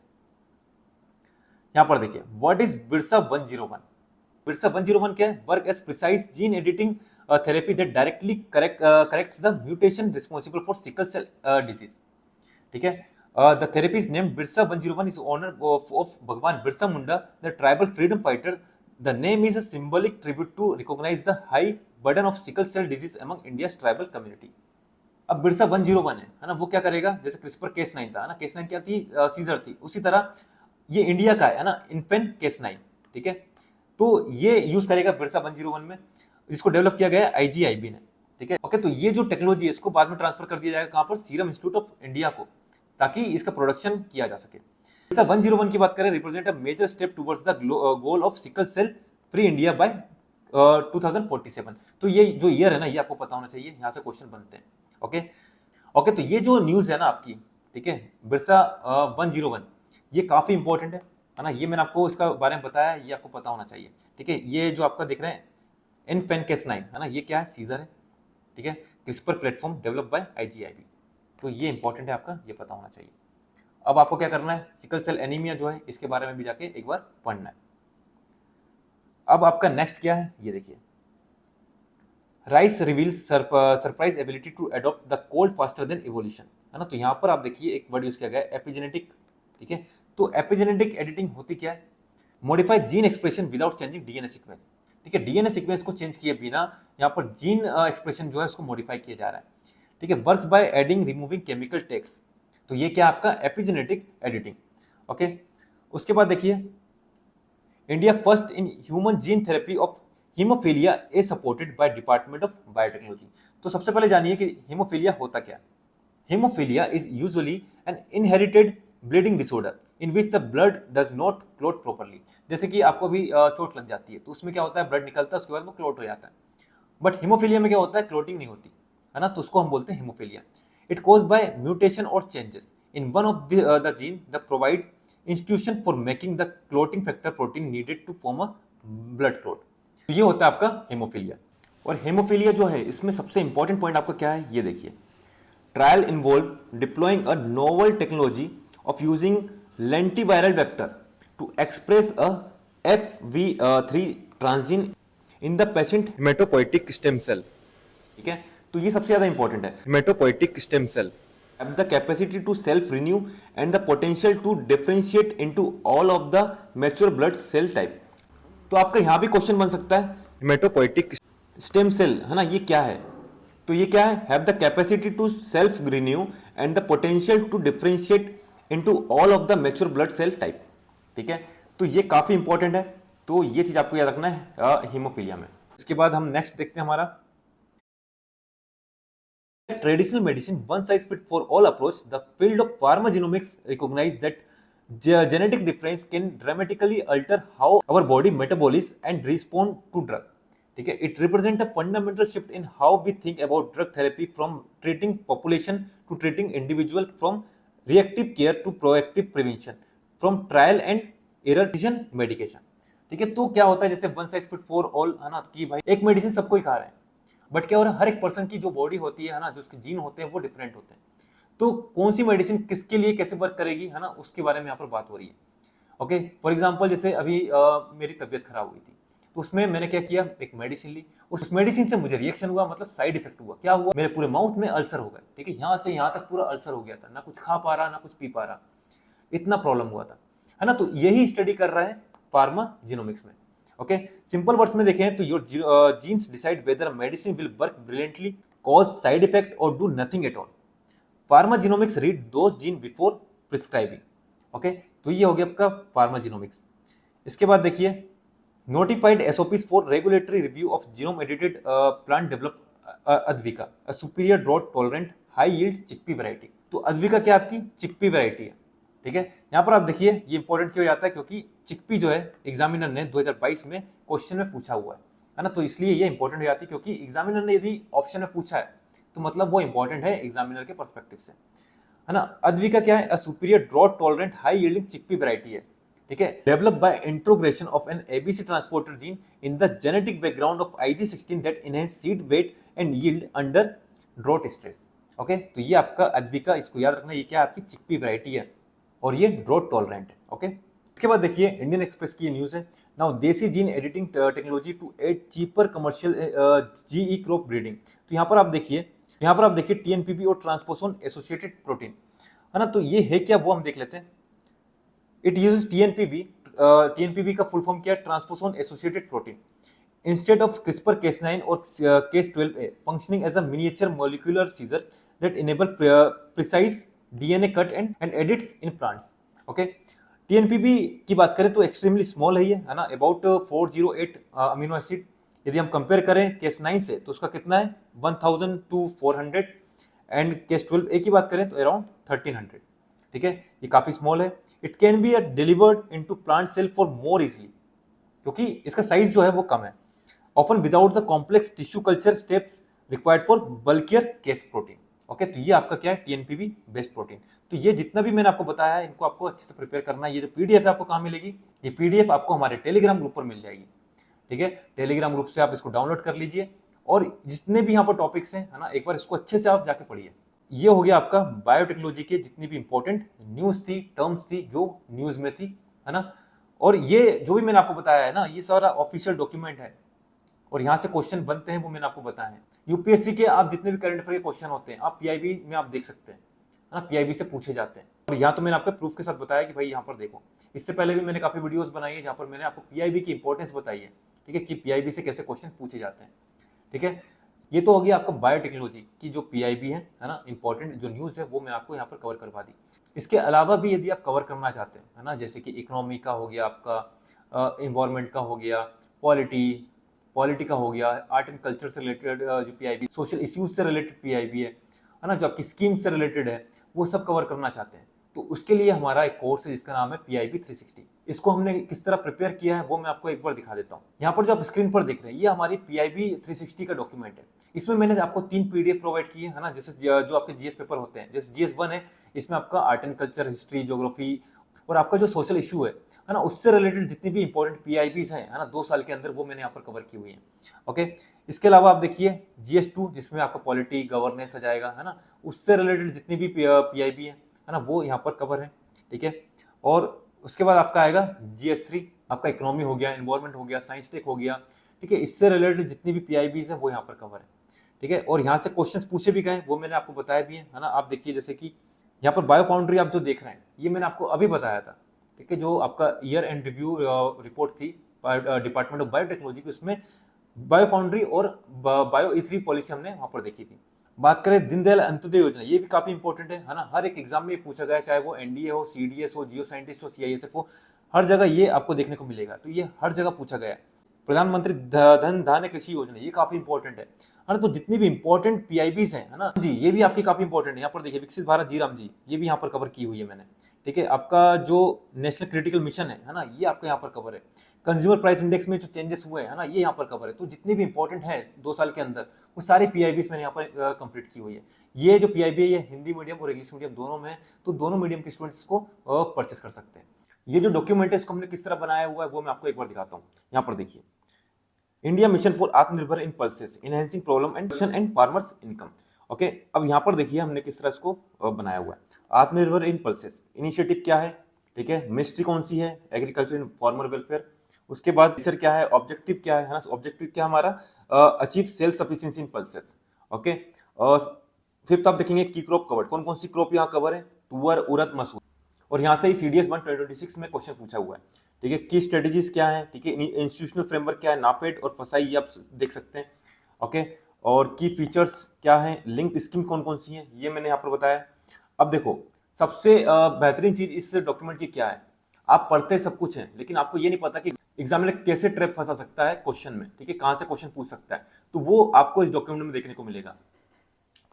यहां पर देखिए व्हाट इज बिरसा 101। बिरसा 101 क्या है, work as precise gene editing therapy that directly corrects the mutation responsible for sickle cell disease. ठीक है, the therapy is named Birsa 101 is honour of Bhagwan Birsa Munda the tribal freedom fighter. The name is a symbolic tribute to recognise the high burden of sickle cell disease among India's tribal community. अब बिरसा 101 है ना, वो क्या करेगा, जैसे CRISPR case 9 था ना, case 9 क्या थी, सीजर थी, उसी तरह ये इंडिया का है ना, इनपेन केस 9। ठीक है, तो ये यूज करेगा बिरसा 101 में, इसको डेवलप किया गया आईजीआईबी ने। ठीक है, ओके, तो ये जो टेक्नोलॉजी है इसको बाद में ट्रांसफर कर दिया जाएगा कहां पर, सीरम इंस्टीट्यूट ऑफ इंडिया को, ताकि इसका प्रोडक्शन किया जा सके। बिरसा 101 की बात करें, represent a major step towards the goal of sickle cell free India by 2047। तो ये जो ईयर है ना, ये आपको पता होना चाहिए, यहां से क्वेश्चन बनते हैं। ओके ओके, तो ये जो न्यूज है ना आपकी, ठीक है, बिरसा 101, ये काफी इंपॉर्टेंट है ना, ये मैंने आपको इसका बारे में बताया, ये आपको पता होना चाहिए। ठीक है, ये जो आपका देख रहे हैं इनपेनकेस 9 है ना, ये क्या है, सीजर है। ठीक है, CRISPR platform develop by IGIB, तो ये इंपॉर्टेंट है आपका, ये पता होना चाहिए। अब आपको क्या करना है, सिकल सेल एनीमिया जो है इसके बारे में भी जाके एक बार पढ़ना है। अब आपका नेक्स्ट क्या है, ये देखिए, rice reveals surprise ability to adopt the cold faster than evolution, है ना, तो यहाँ पर आप देखिए एक वर्ड यूज किया गया है एपिजेनेटिक। ठीक है, तो एपिजेनेटिक एडिटिंग होती क्या है, modify gene expression without changing DNA sequence. ठीक है, डीएनए सीक्वेंस को चेंज किए बिना यहाँ पर जीन एक्सप्रेशन जो है उसको मॉडिफाई किया जा रहा है। ठीक है, works by adding removing chemical tags, तो ये क्या आपका एपिजेनेटिक एडिटिंग। ओके, उसके बाद देखिए India first in human gene therapy of haemophilia is supported by department of biotechnology. तो सबसे पहले जानिए कि हीमोफीलिया होता क्या है। Haemophilia is usually an inherited bleeding disorder in which the blood does not clot properly. जैसे कि आपको भी चोट लग जाती है तो उसमें क्या होता है, ब्लड निकलता है, उसके बाद वो क्लोट हो जाता है। बट हीमोफीलिया में क्या होता है, क्लोटिंग नहीं होती है ना, तो उसको हम बोलते हैं haemophilia. It cause by mutation or changes in one of the gene the provide institution for making the clotting factor protein needed to form a blood clot. तो ये होता है आपका हेमोफीलिया। और हेमोफीलिया जो है इसमें सबसे इंपॉर्टेंट पॉइंट आपका क्या है, ये देखिए, trial involve deploying a novel technology of using lentiviral vector to express a FV3 transgene in the patient haematopoietic stem cell. ठीक है, तो ये सबसे ज्यादा इंपॉर्टेंट है, haematopoietic stem cell have the capacity to self renew and the potential to differentiate into all of the mature blood cell type। तो आपका यहां भी क्वेश्चन बन सकता है, हेमेटोपोइटिक स्टेम सेल है ना, ये क्या है, तो ये क्या है, have the capacity to self renew and the potential to differentiate into all of the mature blood cell type. ठीक है, तो ये काफी इंपॉर्टेंट है, तो ये चीज आपको याद रखना है हीमोफीलिया में। इसके बाद हम नेक्स्ट देखते हैं हमारा traditional medicine one size fit for all approach. The field of pharmacogenomics recognize that genetic difference can dramatically alter how our body metabolism and respond to drug। ठीक है, it represents a fundamental shift in how we think about drug therapy from treating population to treating individual, from reactive care to proactive prevention, from trial and error decision medication। ठीक है, तो क्या होता है, जैसे one size fit for all है ना, कि भाई एक मेडिसिन सबको ही खा रहे हैं, बट क्या हो रहा है, हर एक पर्सन की जो बॉडी होती है ना, जो उसके जीन होते हैं वो डिफरेंट होते हैं, तो कौन सी मेडिसिन किसके लिए कैसे वर्क करेगी है ना, उसके बारे में यहाँ पर बात हो रही है। ओके, फॉर एग्जांपल जैसे अभी मेरी तबीयत खराब हुई थी, तो उसमें मैंने क्या किया, एक मेडिसिन ली, उस मेडिसिन से मुझे रिएक्शन हुआ, मतलब साइड इफेक्ट हुआ। क्या हुआ, मेरे पूरे माउथ में अल्सर हो गया, ठीक है, यहाँ से यहाँ तक पूरा अल्सर हो गया था, ना कुछ खा पा रहा ना कुछ पी पा रहा, इतना प्रॉब्लम हुआ था, है ना। तो यही स्टडी कर रहा है फार्मा जीनोमिक्स में। ओके, सिंपल वर्ड्स में देखें तो your genes decide whether medicine will work brilliantly, cause side effect or do nothing at all. Pharma genomics read those gene before prescribing. Okay, तो ये हो गया आपका फार्मा जीनोमिक्स। इसके बाद देखिए, notified SOPs for regulatory review of genome edited plant develop Advika, a superior drought tolerant high yield chickpea variety. तो अद्विका क्या आपकी चिकपी वैरायटी है, ठीक है। यहाँ पर आप देखिए ये इंपॉर्टेंट क्यों जाता है, क्योंकि चिकपी जो है एग्जामिनर ने 2022 में क्वेश्चन में पूछा हुआ है ना, तो इसलिए ये इंपॉर्टेंट हो जाती है, क्योंकि एग्जामिनर ने यदि ऑप्शन में पूछा है तो मतलब वो इंपॉर्टेंट है एग्जामिनर के पर्सपेक्टिव से, है ना। अद्विका क्या है, a superior drought tolerant high yielding chickpea variety है, ठीक है, developed by introgression of an ABC transporter gene in the genetic background of IG16 that enhance seed weight and yield under drought stress. Okay, तो ये आपका अद्विका, इसको याद रखना, ये क्या आपकी चिकपी वैरायटी है और ये ड्रॉट टॉलरेंट है। ओके, इसके बाद देखिए इंडियन एक्सप्रेस की न्यूज है, now desi gene editing technology to aid cheaper commercial GE crop breeding. तो यहाँ पर आप देखिए, टीएनपीबी और ट्रांसपोसोन एसोसिएटेड प्रोटीन, है ना। तो ये है क्या, वो हम देख लेते हैं। इट यूजेस टीएनपीबी, टीएनपीबी का फुल फॉर्म क्या है, transposon associated protein, instead of CRISPR Cas9 or Cas12a, functioning as a miniature molecular scissor that enable precise DNA cut and edits in plants. Okay, TNPB की बात करें तो एक्सट्रीमली स्मॉल है ये, है ना, अबाउट 408 अमीनो एसिड। यदि हम कंपेयर करें Cas9 से तो उसका कितना है 1000 to 400, एंड Cas12a की बात करें तो अराउंड 1300, ठीक है, ये काफी स्मॉल है। It can be delivered into plant cell for more easily, क्योंकि इसका साइज जो है वो कम है, often without the complex tissue culture steps required for bulkier case protein। Okay, तो ये आपका क्या है टीएनपीबी बेस्ड प्रोटीन। तो ये जितना भी मैंने आपको बताया है इनको आपको अच्छे से प्रिपेयर करना है। ये जो पीडीएफ है आपको कहाँ मिलेगी, ये पीडीएफ आपको हमारे टेलीग्राम ग्रुप पर मिल जाएगी, ठीक है। टेलीग्राम ग्रुप से आप इसको डाउनलोड कर लीजिए और जितने भी यहाँ पर टॉपिक्स हैं, है ना, एक बार इसको अच्छे से आप जाके पढ़िए। ये हो गया आपका बायोटेक्नोलॉजी के जितनी भी इंपॉर्टेंट न्यूज थी, टर्म्स थी जो न्यूज में थी, है ना। और ये जो भी मैंने आपको बताया है ना, ये सारा ऑफिशियल डॉक्यूमेंट है और यहाँ से क्वेश्चन बनते हैं वो मैंने आपको बताया है। यूपीएससी के आप जितने भी करंट अफेयर के क्वेश्चन होते हैं आप पीआईबी में आप देख सकते हैं, है ना, पीआईबी से पूछे जाते हैं। और यहाँ तो मैंने आपको प्रूफ के साथ बताया कि भाई यहाँ पर देखो, इससे पहले भी मैंने काफी वीडियोस बनाई है जहाँ पर मैंने आपको पीआईबी की इंपॉर्टेंस बताई है, ठीक है, कि पीआईबी से कैसे क्वेश्चन पूछे जाते हैं, ठीक है। ये तो हो गया आपका बायोटेक्नोलॉजी की जो पीआईबी है ना, इंपॉर्टेंट जो न्यूज है वो मैं आपको यहाँ पर कवर करवा दी। इसके अलावा भी यदि आप कवर करना चाहते हैं, है ना, जैसे कि इकोनॉमी का हो गया, आपका इन्वायरमेंट का हो गया, पॉलिटी का हो गया, आर्ट एंड कल्चर से रिलेटेड जो पीआईबी, सोशल इश्यूज से रिलेटेड पीआईबी है ना, जो आपकी स्कीम से रिलेटेड है, वो सब कवर करना चाहते हैं तो उसके लिए हमारा एक कोर्स है जिसका नाम है पीआईबी 360। इसको हमने किस तरह प्रिपेयर किया है वो मैं आपको एक बार दिखा देता हूँ। यहाँ पर जो आप स्क्रीन पर देख रहे हैं ये हमारी पीआईबी 360 का डॉक्यूमेंट है। इसमें मैंने आपको 3 पीडीएफ प्रोवाइड किए, है ना, जैसे जो आपके जीएस पेपर होते हैं, जैसे जीएस 1 है, इसमें आपका art and culture, history, geography और आपका जो सोशल इशू है ना, उससे रिलेटेड जितनी भी इंपॉर्टेंट पीआईबीज हैं, है ना, 2 साल के अंदर, वो मैंने यहाँ पर कवर की हुई है। ओके, इसके अलावा आप देखिए जीएस 2 जिसमें आपका पॉलिटी गवर्नेंस आ जाएगा, है ना, उससे रिलेटेड जितनी भी पीआईबी है ना, वो यहाँ पर कवर है, ठीक है। और उसके बाद आपका आएगा जीएस 3, आपका इकोनॉमी हो गया, एनवायरमेंट हो गया, साइंस टेक हो गया, ठीक है, इससे रिलेटेड जितनी भी पीआईबीज है वो यहाँ पर कवर है, ठीक है। और यहाँ से क्वेश्चंस पूछे भी गए वो मैंने आपको बताया भी है ना। आप देखिए जैसे कि यहाँ पर बायो फाउंड्री आप जो देख रहे हैं ये मैंने आपको अभी बताया था, ठीक है, जो आपका ईयर एंड रिव्यू रिपोर्ट थी डिपार्टमेंट ऑफ बायोटेक्नोलॉजी की, उसमें बायो फाउंड्री और बायो E3 पॉलिसी हमने वहां पर देखी थी। बात करें दीनदयाल अंत्योदय योजना, ये भी काफी इंपॉर्टेंट है ना, हर एक एग्जाम में पूछा गया, चाहे वो एनडीए हो, सीडीएस हो, जियो साइंटिस्ट हो, सीआईएसएफ हो, हर जगह ये आपको देखने को मिलेगा, तो ये हर जगह पूछा गया है। प्रधानमंत्री धन धान्य कृषि योजना, ये काफी इंपॉर्टेंट है ना। तो जितनी भी इंपॉर्टेंट पीआईबीज हैं, है ना जी, ये भी आपकी काफी इंपॉर्टेंट है। यहाँ पर देखिए विकसित भारत जी राम जी, ये भी यहाँ पर कवर की हुई है मैंने, ठीक है। आपका जो नेशनल क्रिटिकल मिशन है ना, ये आपका यहाँ पर कवर है। कंज्यूमर प्राइस इंडेक्स में जो चेंजेस हुए हैं ना, ये यहाँ पर कवर है। तो जितनी भी इंपॉर्टेंट है 2 साल के अंदर, वो सारी पीआईबीज मैंने यहाँ पर कंप्लीट की हुई है। ये जो पीआईबी है ये हिंदी मीडियम और इंग्लिश मीडियम दोनों में है, तो दोनों मीडियम के स्टूडेंट्स को परचेस कर सकते हैं। ये जो डॉक्यूमेंट है इसको हमने किस तरह बनाया हुआ है वो मैं आपको एक बार दिखाता हूँ। यहाँ पर देखिए, India mission for Aatmanirbhar in pulses enhancing problem and farmers income. Okay, अब यहाँ पर देखिए हमने किस तरह इसको बनाया हुआ है। आत्मनिर्भर इन पल्सेस इनिशिएटिव क्या है, ठीक है, मिनिस्ट्री कौन सी है, एग्रीकल्चर एंड फार्मर वेलफेयर, उसके बाद फीचर क्या है, ऑब्जेक्टिव क्या है ना, ऑब्जेक्टिव क्या हमारा, अचीव सेल्फ सफिशिएंसी इन पल्सेस। ओके, और फिफ्थ आप देखेंगे की क्रॉप कवर, कौन कौन सी क्रॉप यहाँ कवर है, तुअर, उड़द, मसूर। और यहाँ से ही CDS 1 2026 में क्वेश्चन पूछा हुआ है, ठीक है। की स्ट्रेटेजीज क्या है, ठीक है, इंस्टीट्यूशनल फ्रेमवर्क क्या है, नापेड और फसाई, ये आप देख सकते हैं। ओके, और की फीचर्स क्या है, लिंक्ड स्कीम कौन कौन सी हैं, ये मैंने यहाँ पर बताया। अब देखो, सबसे बेहतरीन चीज इस डॉक्यूमेंट की क्या है, आप पढ़ते सब कुछ हैं लेकिन आपको ये नहीं पता कि एग्जामिनर कैसे ट्रैप फंसा सकता है क्वेश्चन में, ठीक है, कहां से क्वेश्चन पूछ सकता है, तो वो आपको इस डॉक्यूमेंट में देखने को मिलेगा।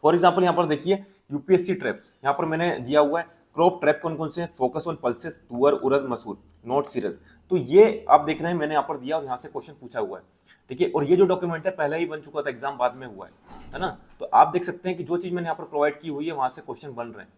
फॉर एग्जाम्पल यहाँ पर देखिए यूपीएससी ट्रैप्स, यहाँ पर मैंने दिया हुआ है क्रॉप ट्रैप कौन कौन से हैं, फोकस ऑन पल्सेस, तुअर, उड़द, मसूर, नॉट सीरियल्स। तो ये आप देख रहे हैं मैंने यहाँ पर दिया और यहाँ से क्वेश्चन पूछा हुआ है, ठीक है। और ये जो डॉक्यूमेंट है पहले ही बन चुका था, एग्जाम बाद में हुआ है ना। तो आप देख सकते हैं कि जो चीज मैंने यहाँ पर प्रोवाइड की हुई है वहां से क्वेश्चन बन रहे हैं।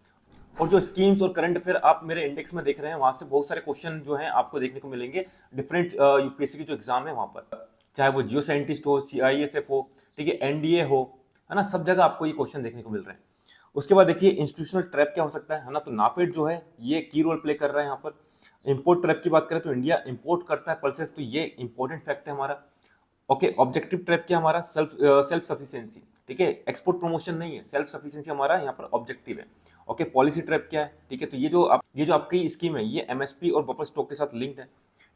और जो स्कीम्स और करंट अफेयर आप मेरे इंडेक्स में देख रहे हैं, वहां से बहुत सारे क्वेश्चन जो हैं आपको देखने को मिलेंगे डिफरेंट यूपीएससी की जो एग्जाम है वहां पर, चाहे वो जियो साइंटिस्ट हो, CISF हो, ठीक है, NDA हो, है ना, सब जगह आपको ये क्वेश्चन देखने को मिल रहे हैं। उसके बाद देखिए इंस्टीट्यूशनल ट्रैप क्या हो सकता है ना, तो नापेड जो है ये की रोल प्ले कर रहा है यहाँ पर। इंपोर्ट ट्रैप की बात करें तो इंडिया इंपोर्ट करता है पल्सेस, तो ये इंपॉर्टेंट फैक्ट है हमारा। ओके, ऑब्जेक्टिव ट्रैप क्या हमारा, सेल्फ सफिशिएंसी, ठीक है, एक्सपोर्ट प्रमोशन नहीं है, सेल्फ सफिशिएंसी हमारा यहाँ पर ऑब्जेक्टिव है। ओके, पॉलिसी ट्रैप क्या है, ठीक है, तो ये जो आपकी स्कीम है ये MSP और बफर स्टॉक के साथ लिंक्ड है,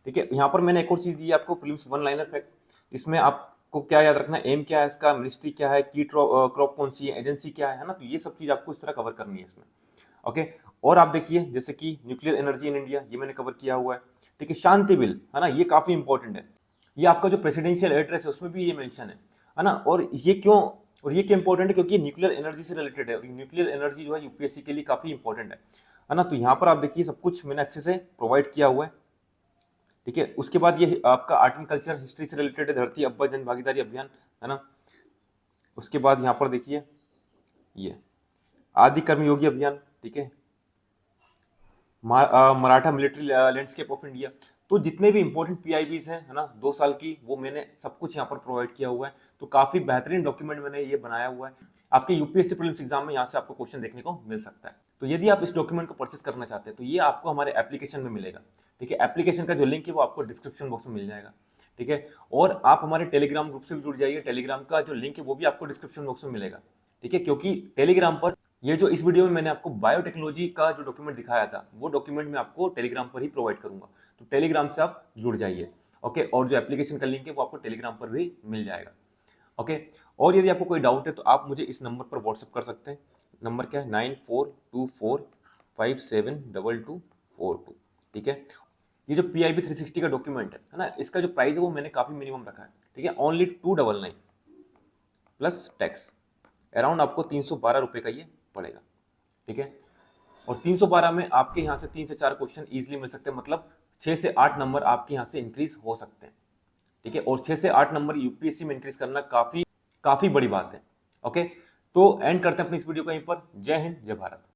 ठीक है। यहाँ पर मैंने एक और चीज दी है आपको, प्रीलिम्स वन लाइनर फैक्ट, इसमें आपको क्या याद रखना है, एम क्या है इसका, मिनिस्ट्री क्या है, की क्रॉप कौन सी है, एजेंसी क्या है ना, तो ये सब चीज आपको इस तरह कवर करनी है इसमें। ओके, और आप देखिए जैसे कि न्यूक्लियर एनर्जी इन इंडिया, ये मैंने कवर किया हुआ है, ठीक है। शांति बिल, है ना, ये काफी इंपॉर्टेंट है, ये आपका जो प्रेसिडेंशियल एड्रेस है उसमें भी ये मेंशन है ना। और ये क्यों इंपॉर्टेंट है, क्योंकि न्यूक्लियर एनर्जी से रिलेटेड है और न्यूक्लियर एनर्जी जो है यूपीएससी के लिए काफी इंपॉर्टेंट है ना। तो यहाँ पर आप देखिए सब कुछ मैंने अच्छे से प्रोवाइड किया हुआ है, ठीक है। उसके बाद ये आपका आर्ट एंड कल्चर हिस्ट्री से रिलेटेड है, धरती अब्बा जन भागीदारी अभियान, है ना। उसके बाद यहाँ पर देखिए ये आदि कर्मयोगी अभियान, ठीक है, Maratha military landscape of India. तो जितने भी इंपॉर्टेंट PIBs हैं, है ना, 2 साल की, वो मैंने सब कुछ यहाँ पर प्रोवाइड किया हुआ है। तो काफी बेहतरीन डॉक्यूमेंट मैंने ये बनाया हुआ है, आपके यूपीएससी प्रीलिम्स एग्जाम में यहाँ से आपको क्वेश्चन देखने को मिल सकता है। तो यदि आप इस डॉक्यूमेंट को परचेस करना चाहते हैं तो ये आपको हमारे एप्लीकेशन में मिलेगा, ठीक है। एप्लीकेशन का जो लिंक है वो आपको डिस्क्रिप्शन बॉक्स में मिल जाएगा, ठीक है। और आप हमारे टेलीग्राम ग्रुप से भी जुड़ जाइए, टेलीग्राम का जो लिंक है वो भी आपको डिस्क्रिप्शन बॉक्स में मिलेगा, ठीक है। क्योंकि टेलीग्राम पर ये जो इस वीडियो में मैंने आपको बायोटेक्नोलॉजी का जो डॉक्यूमेंट दिखाया था वो डॉक्यूमेंट मैं आपको टेलीग्राम पर ही प्रोवाइड करूंगा, तो टेलीग्राम से आप जुड़ जाइए। ओके, और जो एप्लीकेशन का लिंक है वो आपको टेलीग्राम पर भी मिल जाएगा। ओके, और यदि आपको कोई डाउट है तो आप मुझे इस नंबर पर व्हाट्सअप कर सकते हैं। नंबर क्या है, 9424572242, ठीक है। ये जो PIB 360 का डॉक्यूमेंट है ना, इसका जो प्राइस है वो मैंने काफी मिनिमम रखा है, ठीक है, ओनली 299 प्लस टैक्स, अराउंड आपको 312 रुपये का ये पड़ेगा, ठीक है। और 312 में आपके यहाँ से 3 से 4 क्वेश्चन इजीली मिल सकते हैं, मतलब 6 से 8 नंबर आपके यहाँ से इंक्रीज हो सकते हैं, ठीक है। और 6 से 8 नंबर यूपीएससी में इंक्रीज करना काफी काफी बड़ी बात है। ओके, तो एंड करते हैं अपनी इस वीडियो को यहीं पर। जय हिंद, जय भारत।